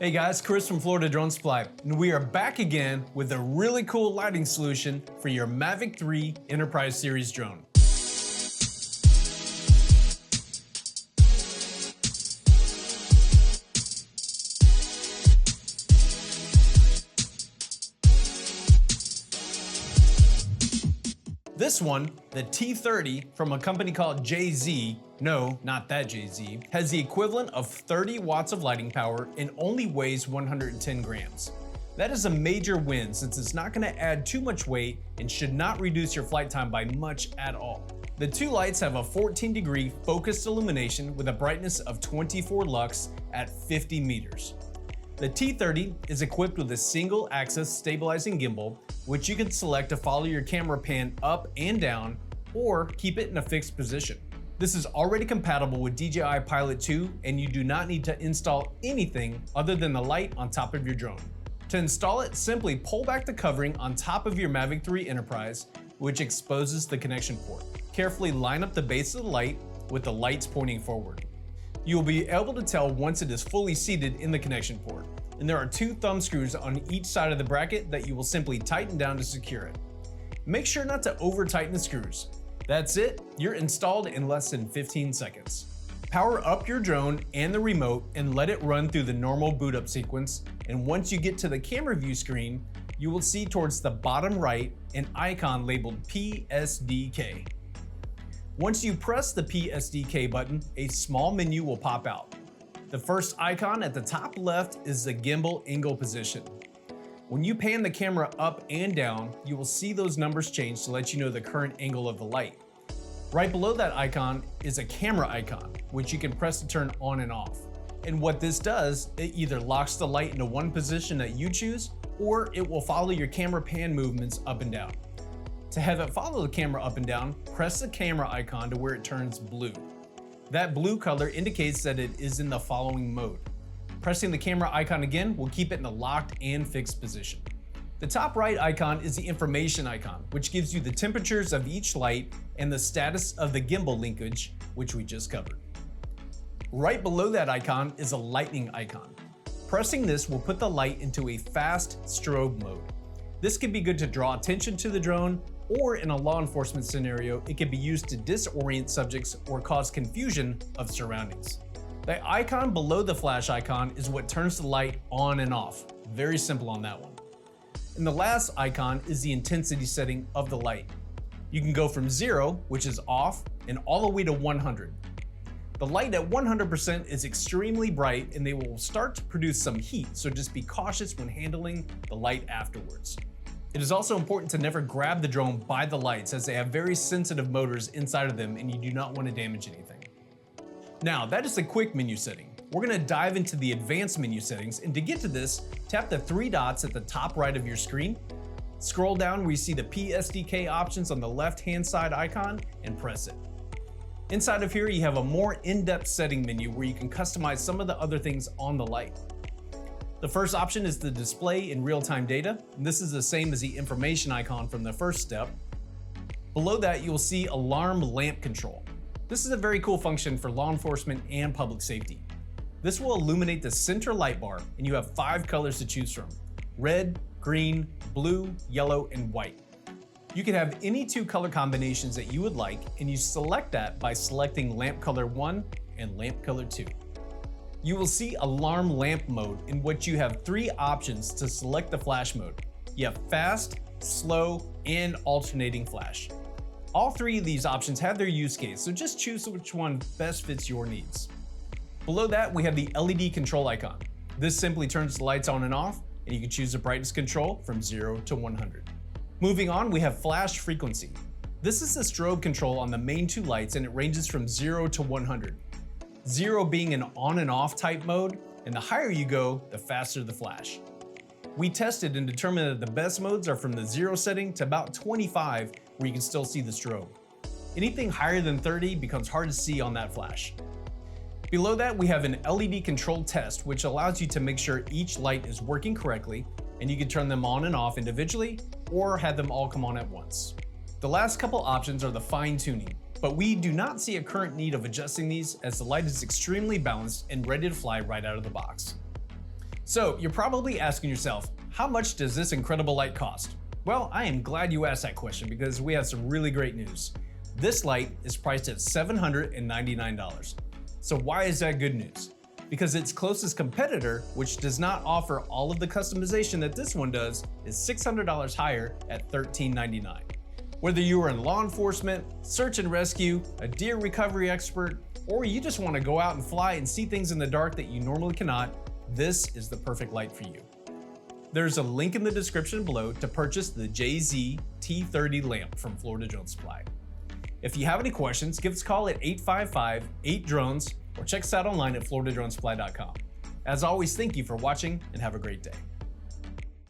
Hey guys, Chris from Florida Drone Supply, and we are back again with a really cool lighting solution for your Mavic 3 Enterprise Series drone. This one, the T30 from a company called JZ, no, not that JZ, has the equivalent of 30 watts of lighting power and only weighs 110 grams. That is a major win since it's not going to add too much weight and should not reduce your flight time by much at all. The two lights have a 14-degree focused illumination with a brightness of 24 lux at 50 meters. The T30 is equipped with a single-axis stabilizing gimbal, which you can select to follow your camera pan up and down or keep it in a fixed position. This is already compatible with DJI Pilot 2, and you do not need to install anything other than the light on top of your drone. To install it, simply pull back the covering on top of your Mavic 3 Enterprise, which exposes the connection port. Carefully line up the base of the light with the lights pointing forward. You will be able to tell once it is fully seated in the connection port, and there are two thumb screws on each side of the bracket that you will simply tighten down to secure it. Make sure not to over tighten the screws. That's it, you're installed in less than 15 seconds. Power up your drone and the remote and let it run through the normal boot up sequence, and once you get to the camera view screen, you will see towards the bottom right an icon labeled PSDK. Once you press the PSDK button, a small menu will pop out. The first icon at the top left is the gimbal angle position. When you pan the camera up and down, you will see those numbers change to let you know the current angle of the light. Right below that icon is a camera icon, which you can press to turn on and off. And what this does, it either locks the light into one position that you choose, or it will follow your camera pan movements up and down. To have it follow the camera up and down, press the camera icon to where it turns blue. That blue color indicates that it is in the following mode. Pressing the camera icon again will keep it in a locked and fixed position. The top right icon is the information icon, which gives you the temperatures of each light and the status of the gimbal linkage, which we just covered. Right below that icon is a lightning icon. Pressing this will put the light into a fast strobe mode. This can be good to draw attention to the drone, or in a law enforcement scenario, it can be used to disorient subjects or cause confusion of surroundings. The icon below the flash icon is what turns the light on and off. Very simple on that one. And the last icon is the intensity setting of the light. You can go from 0, which is off, and all the way to 100. The light at 100% is extremely bright and they will start to produce some heat, so just be cautious when handling the light afterwards. It is also important to never grab the drone by the lights as they have very sensitive motors inside of them and you do not want to damage anything. Now, that is the quick menu setting. We're going to dive into the advanced menu settings, and to get to this, tap the three dots at the top right of your screen, scroll down where you see the PSDK options on the left-hand side icon, and press it. Inside of here, you have a more in-depth setting menu where you can customize some of the other things on the light. The first option is the display in real-time data, and this is the same as the information icon from the first step. Below that, you will see alarm lamp control. This is a very cool function for law enforcement and public safety. This will illuminate the center light bar, and you have 5 colors to choose from: red, green, blue, yellow, and white. You can have any 2 color combinations that you would like, and you select that by selecting lamp color 1 and lamp color 2. You will see alarm lamp mode, in which you have 3 options to select the flash mode. You have fast, slow, and alternating flash. All 3 of these options have their use case, so just choose which one best fits your needs. Below that, we have the LED control icon. This simply turns the lights on and off, and you can choose the brightness control from 0 to 100. Moving on, we have flash frequency. This is the strobe control on the main 2 lights, and it ranges from 0 to 100. 0 being an on and off type mode, and the higher you go, the faster the flash. We tested and determined that the best modes are from the 0 setting to about 25, where you can still see the strobe. Anything higher than 30 becomes hard to see on that flash. Below that, we have an LED control test, which allows you to make sure each light is working correctly, and you can turn them on and off individually, or have them all come on at once. The last couple options are the fine tuning, but we do not see a current need of adjusting these as the light is extremely balanced and ready to fly right out of the box. So you're probably asking yourself, how much does this incredible light cost? Well, I am glad you asked that question because we have some really great news. This light is priced at $799. So why is that good news? Because its closest competitor, which does not offer all of the customization that this one does, is $600 higher at $1,399. Whether you are in law enforcement, search and rescue, a deer recovery expert, or you just want to go out and fly and see things in the dark that you normally cannot, this is the perfect light for you. There's a link in the description below to purchase the JZ T30 lamp from Florida Drone Supply. If you have any questions, give us a call at 855-8-DRONES or check us out online at floridadronesupply.com. As always, thank you for watching and have a great day.